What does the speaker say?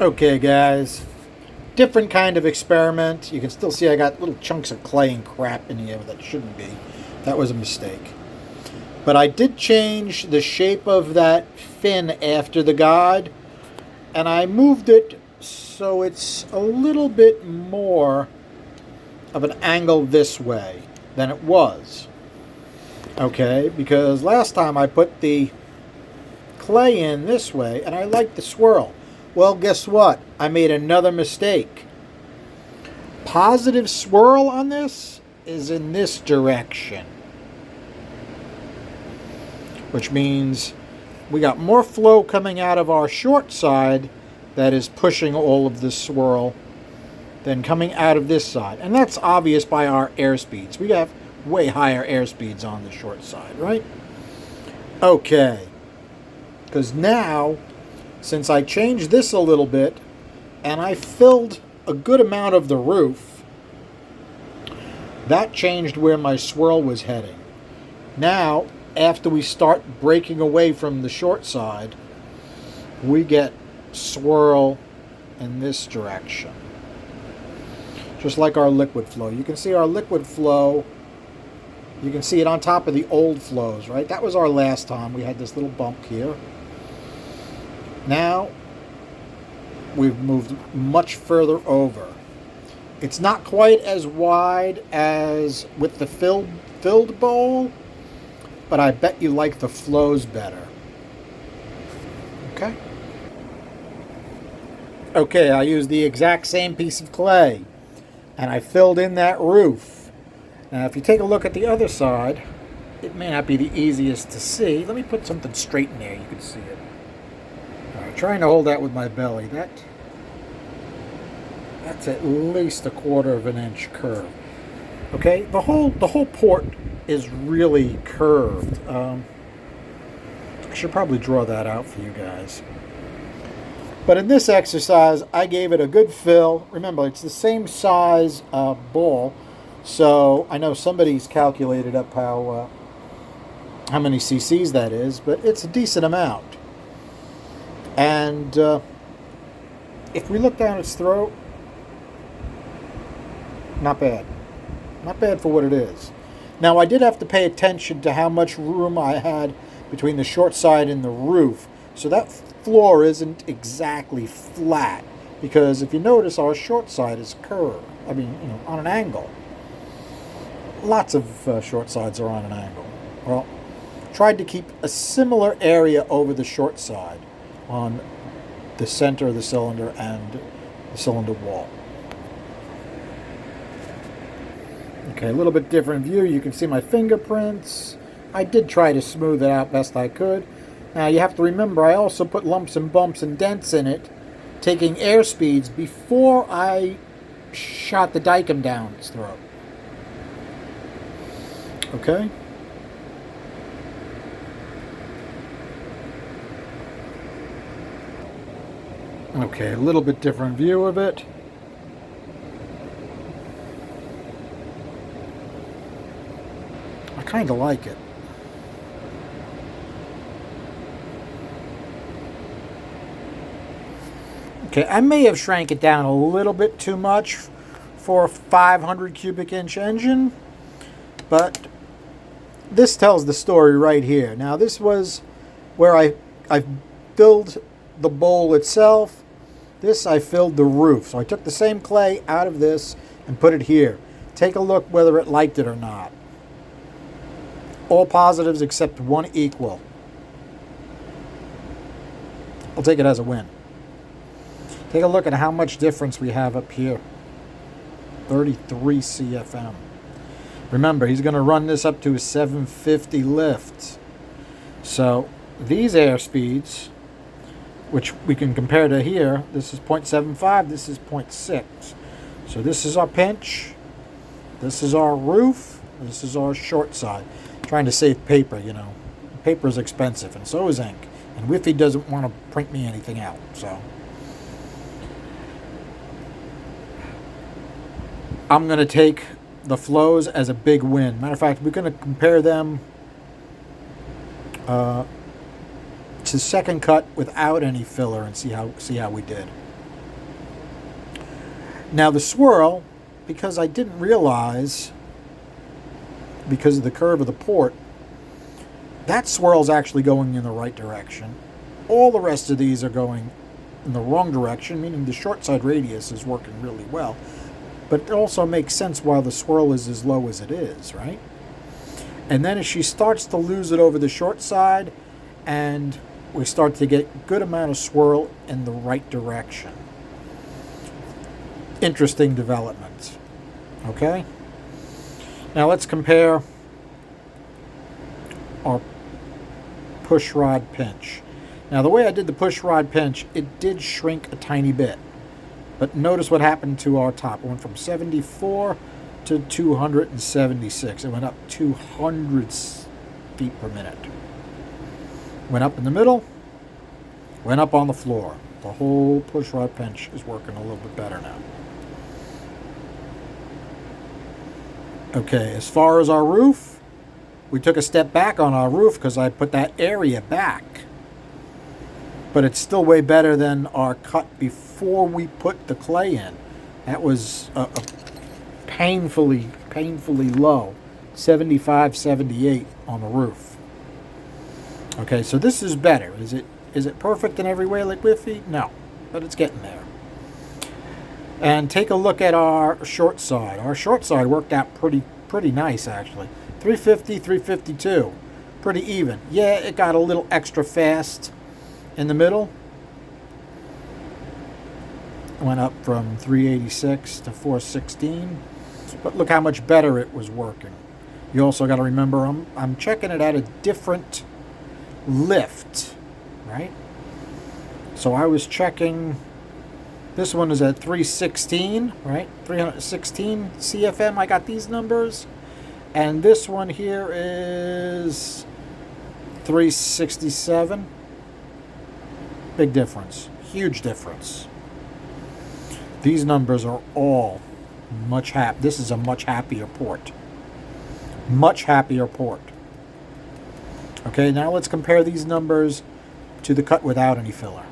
Okay, guys. Different kind of experiment. You can still see I got little chunks of clay and crap in here that shouldn't be. That was a mistake. But I did change the shape of that fin after the guide, and I moved it so it's a little bit more of an angle this way than it was. Okay, because last time I put the clay in this way and I liked the swirl. Well, guess what? I made another mistake. Positive swirl on this is in this direction, which means we got more flow coming out of our short side that is pushing all of this swirl than coming out of this side. And that's obvious by our airspeeds. We have way higher airspeeds on the short side, right? Okay. Because now, since I changed this a little bit, and I filled a good amount of the roof, that changed where my swirl was heading. Now, after we start breaking away from the short side, we get swirl in this direction. Just like our liquid flow. You can see our liquid flow, you can see it on top of the old flows, right? That was our last time. We had this little bump here. Now, we've moved much further over. It's not quite as wide as with the filled bowl, but I bet you like the flows better. Okay? Okay, I used the exact same piece of clay, and I filled in that roof. Now, if you take a look at the other side, it may not be the easiest to see. Let me put something straight in there, you can see it. All right, trying to hold that with my belly. That's at least 1/4 of an inch curve. Okay, the whole port is really curved. I should probably draw that out for you guys. But in this exercise, I gave it a good fill. Remember, it's the same size ball, so I know somebody's calculated up how many cc's that is, but it's a decent amount. And if we look down its throat, not bad. Not bad for what it is. Now, I did have to pay attention to how much room I had between the short side and the roof. So that floor isn't exactly flat. Because if you notice, our short side is curved. I mean, on an angle. Lots of short sides are on an angle. Well, tried to keep a similar area over the short side on the center of the cylinder and the cylinder wall. Okay, a little bit different view. You can see my fingerprints. I did try to smooth it out best I could. Now you have to remember, I also put lumps and bumps and dents in it, taking air speeds before I shot the Dykem down its throat. Okay? Okay, a little bit different view of it. I kind of like it. Okay, I may have shrank it down a little bit too much for a 500 cubic inch engine, but this tells the story right here. Now, this was where I filled the bowl itself. This, I filled the roof. So I took the same clay out of this and put it here. Take a look whether it liked it or not. All positives except one equal. I'll take it as a win. Take a look at how much difference we have up here. 33 CFM. Remember, he's going to run this up to a 750 lift. So these air speeds, which we can compare to here, this is 0.75, this is 0.6. So this is our pinch, this is our roof, this is our short side. Trying to save paper, Paper is expensive, and so is ink. And Wi-Fi doesn't want to print me anything out, so. I'm going to take the flows as a big win. Matter of fact, we're going to compare them to second cut without any filler and see how we did. Now the swirl, because I didn't realize, because of the curve of the port, that swirl's actually going in the right direction. All the rest of these are going in the wrong direction, meaning the short side radius is working really well. But it also makes sense why the swirl is as low as it is, right? And then as she starts to lose it over the short side, and we start to get good amount of swirl in the right direction. Interesting development. Okay? Now let's compare our push rod pinch. Now the way I did the push rod pinch, it did shrink a tiny bit. But notice what happened to our top. It went from 74 to 276. It went up 200 feet per minute. Went up in the middle, went up on the floor. The whole push rod pinch is working a little bit better now. Okay, as far as our roof, we took a step back on our roof because I put that area back. But it's still way better than our cut before we put the clay in. That was a painfully low, 75, 78 on the roof. Okay, so this is better. Is it perfect in every way like Whiffy? No, but it's getting there. And take a look at our short side. Our short side worked out pretty nice actually. 350, 352, pretty even. Yeah, it got a little extra fast in the middle. Went up from 386 to 416. But look how much better it was working. You also got to remember I'm checking it at a different lift, right? So I was checking, this one is at 316, right? 316 CFM, I got these numbers. And this one here is 367. Big difference, huge difference. These numbers are all much this is a much happier port. Much happier port. Okay, now let's compare these numbers to the cut without any filler.